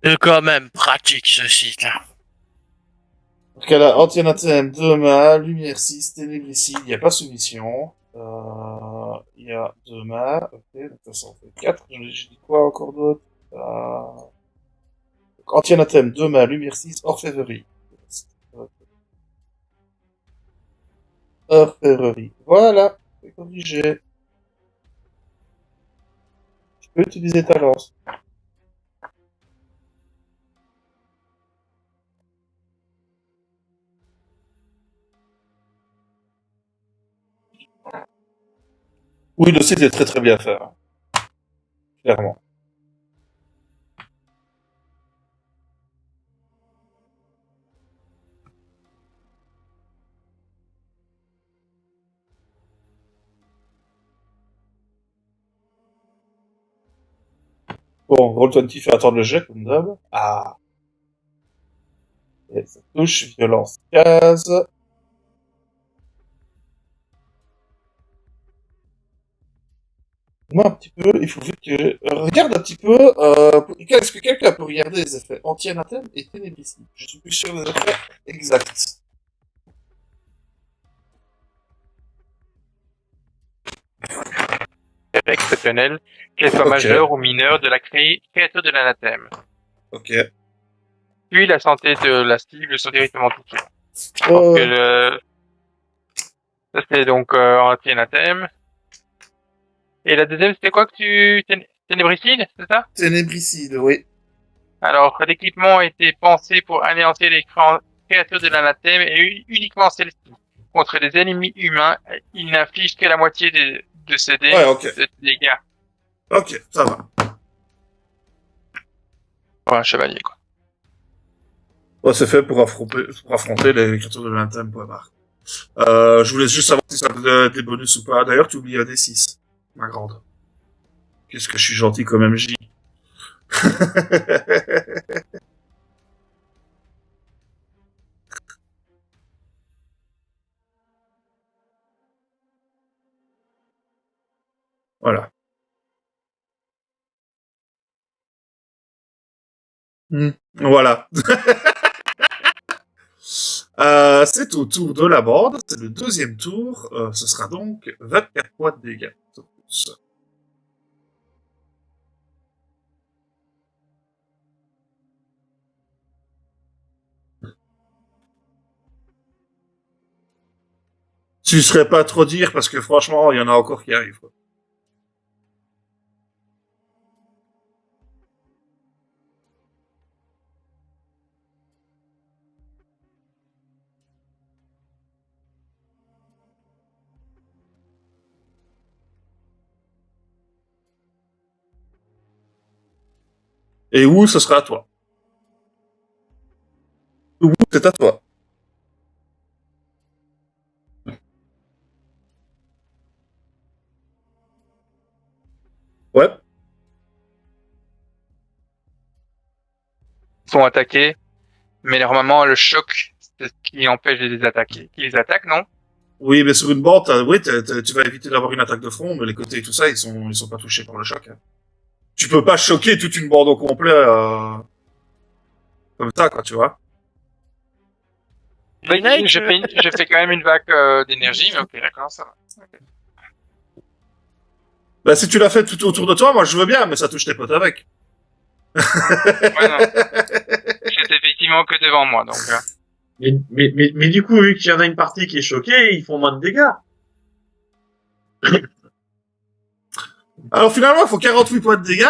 C'est quand même pratique ce site là. Donc elle a anti-anathème, 2 mâles, lumière 6, ténébricide, il n'y a pas soumission. Il y a 2 mâles, ok, donc ça en fait 4. J'ai dit quoi encore d'autre? Anti-anathème, 2 mâles, lumière 6, orfèvrerie. Orfèvrerie. Voilà, c'est corrigé. Tu peux utiliser ta lance. Oui, le site est très très bien fait, hein. Clairement. Bon, Roll20 fait attendre le jet, comme d'hab. Ah. Et ça touche, violence 15. Moi, un petit peu, il faut vite que... regarde un petit peu, est-ce que quelqu'un peut regarder les effets anti-anathème et ténébricide? Je suis plus sûr des effets exacts. exceptionnelle, qu'elle soit Ok. majeure ou mineure, de la créature de l'anathème. Ok. Puis la santé de la cible sont directement touchées. Oh, Ça c'est donc anti-anathème. Et la deuxième, c'était quoi que ténébricide, c'est ça? ténébricide, oui. Alors, l'équipement a été pensé pour anéantir les créatures de l'anathème et uniquement celles-ci. Contre les ennemis humains, il n'inflige que la moitié de ses Ouais, ok. dégâts. Ok, ça va. Pour un chevalier, quoi. Ouais, c'est fait pour affronter les créatures de l'interne, point barre. Je voulais juste savoir si ça donnait des bonus ou pas. D'ailleurs, tu oublies un D6, ma grande. Qu'est-ce que je suis gentil comme MJ. Voilà. Voilà. C'est au tour de la bande. C'est le deuxième tour. Ce sera donc 24 points de dégâts. Tu serais pas trop dire parce que franchement, il y en a encore qui arrivent. Quoi. Et où ce sera à toi. Où c'est à toi. Ouais. Ils sont attaqués, mais normalement, le choc, c'est ce qui empêche de les attaquer. Qui les attaque, non? Oui, mais sur une bande, oui, tu vas éviter d'avoir une attaque de front, mais les côtés et tout ça, ils sont pas touchés par le choc. Hein. Tu peux pas choquer toute une bande au complet comme ça, quoi, tu vois. Oui, Knight, je fais quand même une vague d'énergie, mais ok, d'accord, ça va. Bah, si tu l'as fait tout autour de toi, moi je veux bien, mais ça touche tes potes avec. Ouais, non. C'est effectivement que devant moi, donc. Mais du coup, vu qu'il y en a une partie qui est choquée, ils font moins de dégâts. Alors finalement, il faut 48 points de dégâts.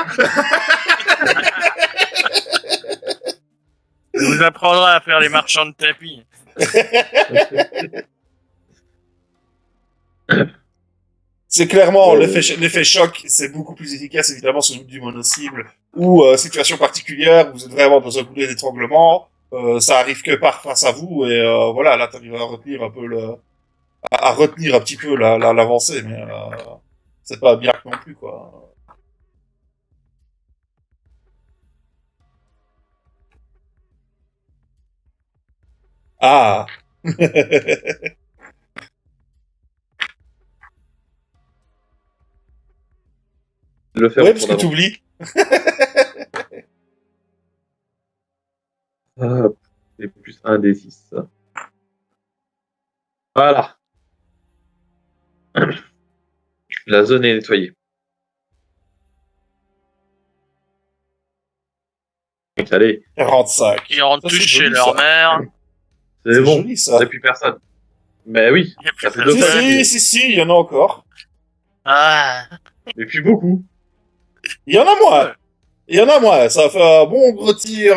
on vous apprendra à faire les marchands de tapis. C'est clairement l'effet choc, c'est beaucoup plus efficace évidemment sur du mono-cible ou situation particulière où vous êtes vraiment dans un boulet d'étranglement, ça arrive que par face à vous et voilà, là t'arrives à retenir un peu à retenir un petit peu l'avancée, mais c'est pas bien non plus quoi. Ah. Le faire Ouais, au parce tour que d'avant. t'oublies. C'est plus un des 6. Voilà. La zone est nettoyée. Allez, 45. Ils rentrent Ça, tous c'est chez joli, leur ça. mère. c'est C'est bon. joli, Il ça. n'y a plus personne. Mais oui, Il y a plus ça fait deux Si, fois personne. si, que si, il y en a encore. Ah, Et puis beaucoup. Il y en a moins. ouais. Il y en a moins. Ça fait un bon gros tir.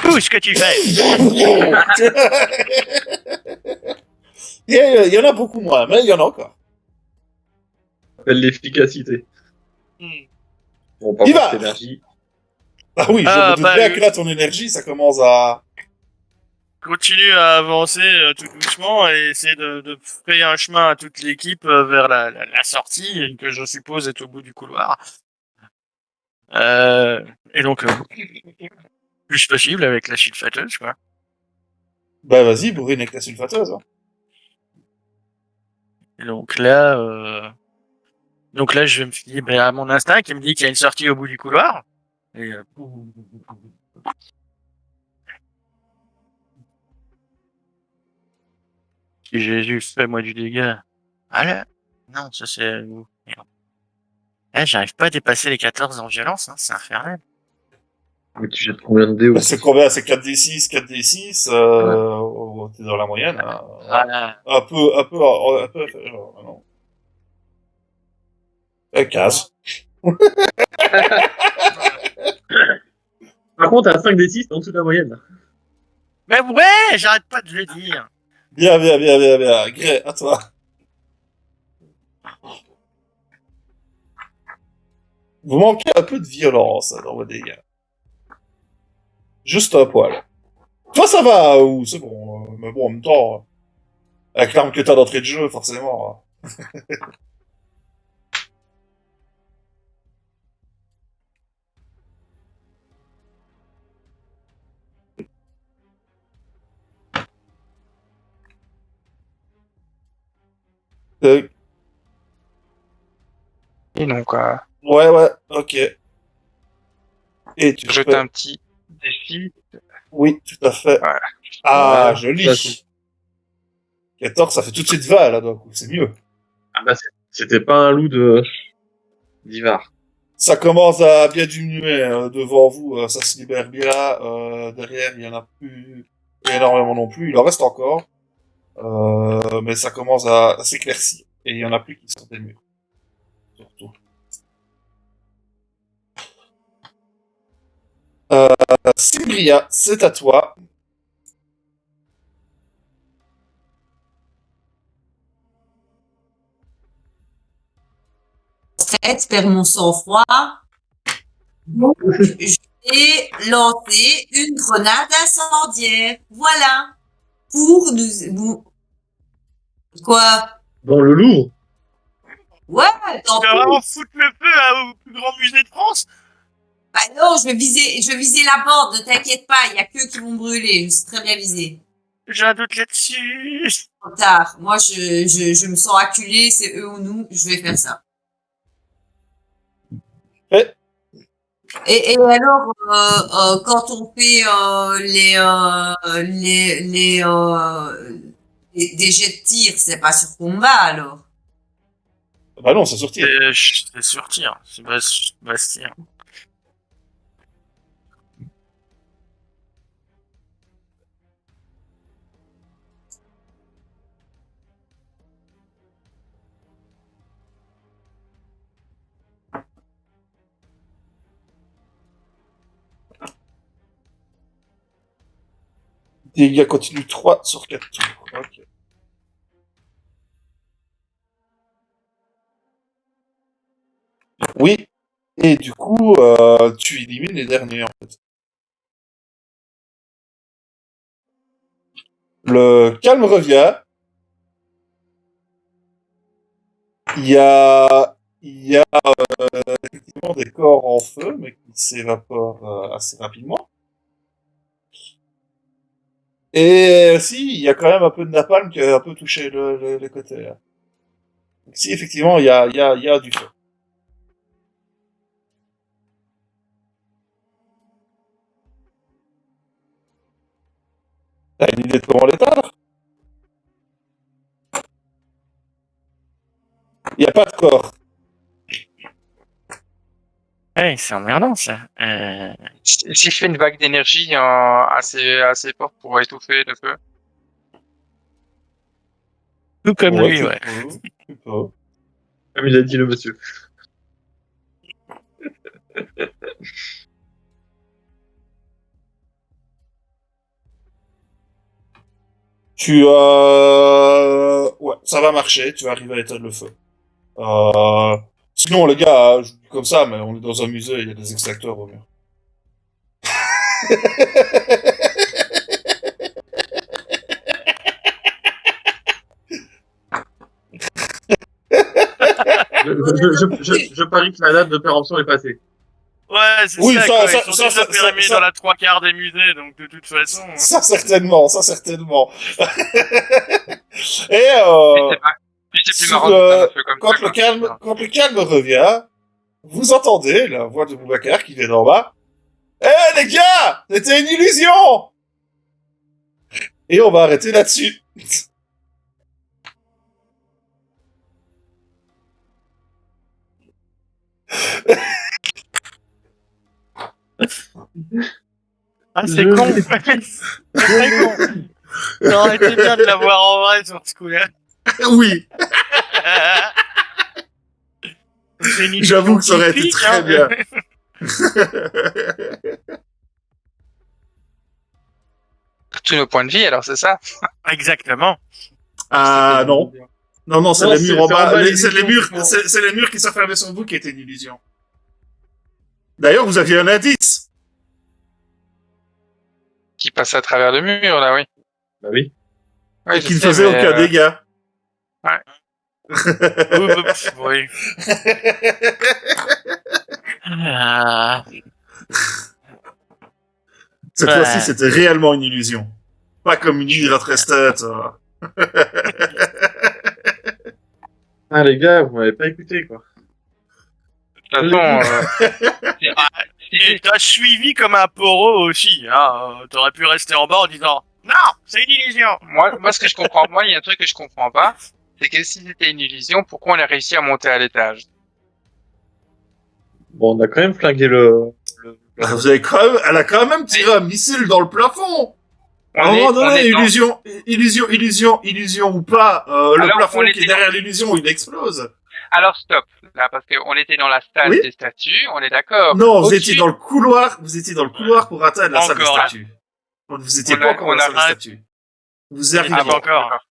Tout ce que tu fais. Il y en a beaucoup moins, mais il y en a encore. Ça s'appelle l'efficacité. Hmm. Bon, par Il contre, va. l'énergie. Ah oui, je me Ah, doute bah, bien que là, ton énergie, ça commence à... continue à avancer tout doucement et essayer de frayer un chemin à toute l'équipe vers la sortie, que je suppose est au bout du couloir. Et donc, plus possible avec la sulfateuse, quoi. Bah vas-y, bourrine avec la sulfateuse. Hein. Et donc là, je me suis dit, ben, à mon instinct, qui me dit qu'il y a une sortie au bout du couloir. Et, Si Jésus fait moi du dégât. Ah là. Non, ça c'est. Merde. J'arrive pas à dépasser les 14 en violence, hein, c'est infernal. Mais tu jettes combien de dés Bah, aussi? c'est combien? C'est 4d6, 4d6, t'es dans la moyenne, hein. Voilà. Un peu, non. 15. Par contre, à 5 des 6, t'es en dessous de la moyenne. Mais ouais, j'arrête pas de le dire. Bien. Grey, à toi. Vous manquez un peu de violence dans vos dégâts. Juste un poil. Toi, ça va, ou c'est bon. Mais bon, en même temps, avec l'arme que t'as d'entrée de jeu, forcément. Euh, Et donc, ouais, ok. Et tu jeter fais... un petit défi. Oui, tout à fait. Voilà. Ah, Voilà. joli. Ça, c'est- 14, ça fait tout de suite 20, là, donc c'est mieux. Ah bah, c'était pas un loup de d'Ivar. Ça commence à bien diminuer devant vous, ça se libère bien. Derrière, il y en a plus énormément non plus. Il en reste encore, mais ça commence à s'éclaircir. Et il y en a plus qui sortent des murs, surtout. Sylvia, c'est à toi. Fait, perdre mon sang-froid. Donc, je vais lancer une grenade incendiaire. Voilà. Pour nous... Quoi? Dans le Louvre? Ouais, tant Tu vas pis. vraiment foutre le feu au plus grand musée de France? Bah non, je vais viser la bande, ne t'inquiète pas, il y a qu'eux qui vont brûler, je sais très bien viser. J'ai un doute là-dessus. Trop tard. Moi, je me sens acculée, c'est eux ou nous, je vais faire ça. Ouais. Et alors, quand on fait des jets de tir, c'est pas sur combat alors. Bah non, c'est sorti. C'est sortir. C'est Bastien. Dégâts continue 3 sur 4 tours. Ok. Oui. Et du coup, tu élimines les derniers, en fait. Le calme revient. Il y a effectivement des corps en feu, mais qui s'évaporent assez rapidement. Et si, il y a quand même un peu de napalm qui a un peu touché les côtés. Là. Donc, si, effectivement, il y a du feu. T'as une idée de comment l'éteindre? Il n'y a pas de corps. Hey, c'est emmerdant ça. Si je fais une vague d'énergie assez forte pour étouffer le feu. Tout comme lui, tu ouais. peux, tu peux. Comme il a dit le monsieur. Ouais, ça va marcher, tu arrives à éteindre le feu. Sinon, les gars, je vous dis comme ça, mais on est dans un musée, il y a des extracteurs au mur. Je parie que la date de péremption est passée. Ouais, c'est Oui, ça, ça- quoi. ça- Ils sont ça- déjà ça- périmés ça- dans la 3/4 des musées, donc de toute façon. Hein. Ça certainement, ça certainement. Et Puis c'est plus sous marrant de faire un feu comme ça. quoi. quand le calme revient, vous entendez la voix de Boubacar qui vient d'en bas. Eh les gars, c'était une illusion. Et on va arrêter là-dessus. Ah, c'est con. C'est très con. Ça aurait été bien de l'avoir en vrai sur ce coup-là. Oui, C'est une j'avoue que ça aurait été typique, très hein. bien. Tous nos points de vie, alors c'est ça. Exactement. Ah non. Non, c'est Non, les murs c'est en en bas. bas, C'est les l'illusion. murs, c'est les murs qui sont fermés sur vous qui étaient une illusion. D'ailleurs, vous aviez un indice. Qui passe à travers le mur, là, oui. Bah oui. Oui, Et je qui ne sais, faisait mais, aucun dégât. ouais. Oui. Ah. Cette Ouais. fois-ci, c'était réellement une illusion. Pas comme une hydre à 13 têtes. Ah, les gars, vous m'avez pas écouté, quoi. De toute façon, Et t'as suivi comme un poro aussi, hein. T'aurais pu rester en bas en disant non, c'est une illusion. moi, ce que je comprends, moi, il y a un truc que je comprends pas, c'est que si c'était une illusion, pourquoi on a réussi à monter à l'étage? Bon, on a quand même flingué le... Vous avez elle a quand même tiré un missile dans le plafond. À un moment on donné, est dans- illusion ou pas, le Alors, plafond on qui était est derrière l'illusion, il explose. Alors stop, là, parce qu'on était dans la salle Oui. des statues, on est d'accord. Non, vous Au-dessus, étiez dans le couloir pour atteindre la salle des Encore. statues. Vous étiez On pas a- encore dans on la a- salle des statues. Vous arrivez. Ah, pas encore. d'accord.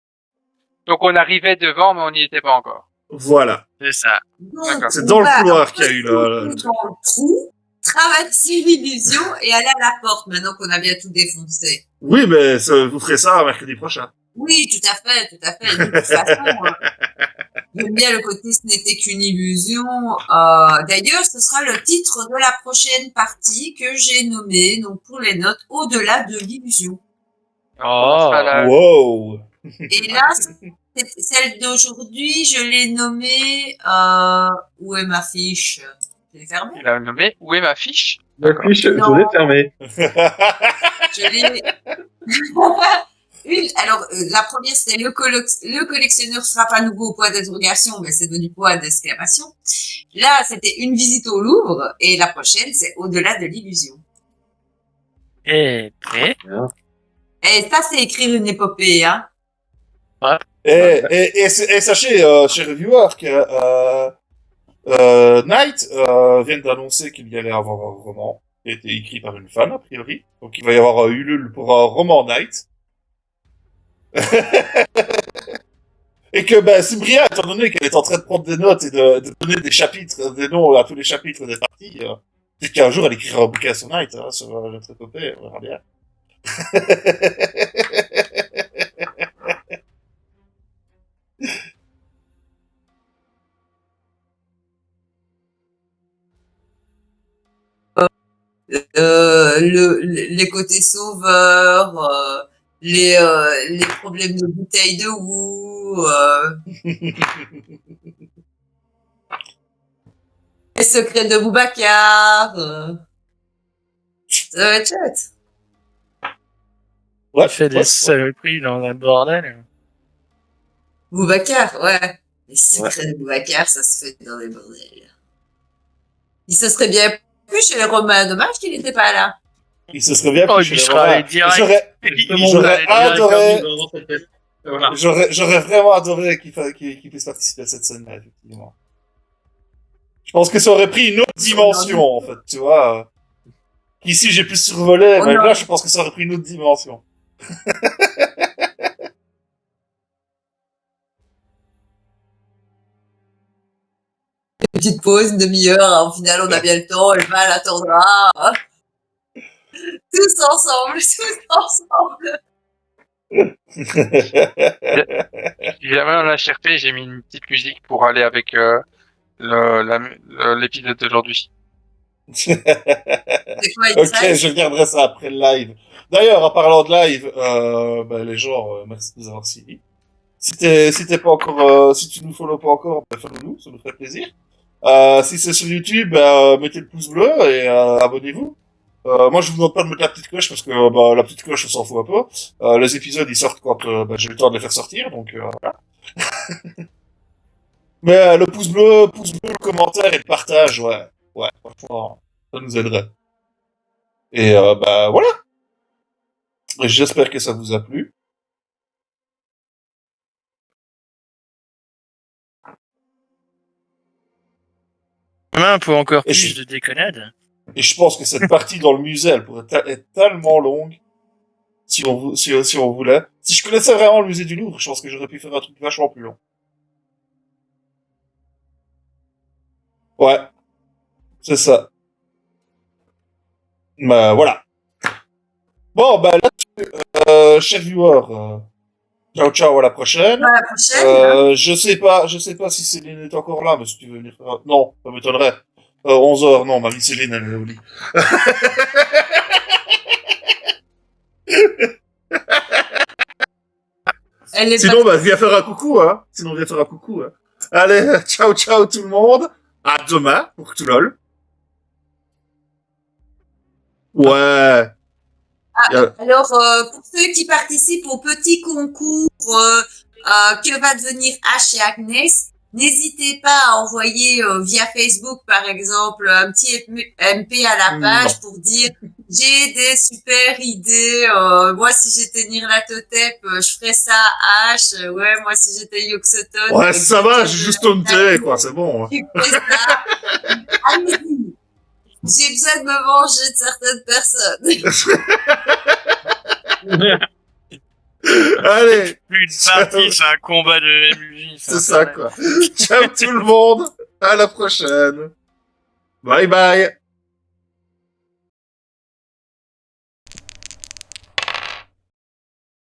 Donc on arrivait devant, mais on n'y était pas encore. Voilà. C'est ça. Donc, D'accord. C'est on dans le va couloir qu'il y a eu retourner dans le trou, traverser l'illusion et aller à la porte maintenant qu'on a bien tout défoncé. Oui, mais vous ferez ça mercredi prochain. Oui, tout à fait, tout à fait. De toute façon, j'aime bien le côté ce n'était qu'une illusion. D'ailleurs, ce sera le titre de la prochaine partie que j'ai nommée, donc pour les notes, au-delà de l'illusion. Oh. Voilà. Wow. Et là, celle d'aujourd'hui, je l'ai nommée, où est ma fiche? Je l'ai fermée? Il a nommé où est ma fiche? La fiche, je Non. l'ai fermée. Je l'ai. Alors, la première, c'était le collectionneur frappe à nouveau au point d'interrogation, mais c'est devenu point d'exclamation. Là, c'était une visite au Louvre, et la prochaine, c'est au-delà de l'illusion. Et Et ça, c'est écrire une épopée, hein. Et sachez, chers reviewers, que Knight vient d'annoncer qu'il y allait avoir un roman qui a été écrit par une fan, a priori. Donc il va y avoir un Ulule pour un roman Knight. Et que Cimbria, étant donné qu'elle est en train de prendre des notes et de donner des chapitres, des noms à tous les chapitres des parties, peut-être qu'un jour elle écrira un bouquin sur Knight, hein, sur notre épopée, on verra bien. Les côtés sauveurs, les problèmes de bouteilles de roux, les secrets de Boubacar. Ça va être chouette. Ouais, il fait des saloperies dans un bordel. Boubacar, ouais. Les secrets de Boubacar, ça se fait dans les bordels. Il se serait bien plus chez les Romains. Dommage qu'il n'était pas là. Il se serait bien Oh, plus il chez y les sera Romains. allé direct. J'aurais adoré, Voilà. j'aurais vraiment adoré qu'il puisse participer à cette scène-là, effectivement. Je pense que ça aurait pris une autre dimension, en fait, tu vois. Ici, j'ai plus survolé, Oh mais non. là, je pense que ça aurait pris une autre dimension. Petite pause, une demi-heure. Au final, on a bien le temps. Le mal attendra. Tous ensemble, tous ensemble. Si jamais on a cherché, j'ai mis une petite musique pour aller avec l'épisode d'aujourd'hui. C'est quoi, Ok, Israël? je regarderai ça après le live. D'ailleurs, en parlant de live, les gens, merci de nous avoir suivis. Si t'es pas encore, si tu nous follow pas encore, follow-nous, ça nous ferait plaisir. Si c'est sur YouTube, mettez le pouce bleu et abonnez-vous. Moi, je vous demande pas de mettre la petite cloche parce que la petite cloche, on s'en fout un peu. Les épisodes, ils sortent quand j'ai le temps de les faire sortir, donc voilà. Mais le pouce bleu, le commentaire et le partage, ouais, franchement, ça nous aiderait. Et voilà. J'espère que ça vous a plu. Pour encore Et plus de déconnade. Et je pense que cette partie dans le musée, elle pourrait être tellement longue, si on voulait. Si je connaissais vraiment le musée du Louvre, je pense que j'aurais pu faire un truc vachement plus long. Ouais, c'est ça. Bah, voilà. Bon, bah là, chers viewers, ciao ciao, à la prochaine. À la prochaine. Hein. Je sais pas si Céline est encore là, mais si tu veux venir faire... Non, ça m'étonnerait. 11h, non, mamie Céline, elle est au lit. Elle est Sinon, bah, viens faire un coucou, hein. Sinon, viens faire un coucou, hein. Allez, ciao ciao tout le monde. À demain, pour tout lol. Ouais. Alors, pour ceux qui participent au petit concours que va devenir H et Agnès, n'hésitez pas à envoyer via Facebook, par exemple, un petit MP à la page pour dire j'ai des super idées. Moi, si j'étais Nyarlathotep, je ferais ça à H. Ouais, moi, si j'étais Yoxoton. Ouais, ça va, j'ai juste tonté, quoi, c'est bon. Tu fais ça. Allez-y. J'ai besoin de me venger de certaines personnes. Allez. Plus une partie, c'est un combat de MJ. C'est ça, quoi. Ciao tout le monde. À la prochaine. Bye bye.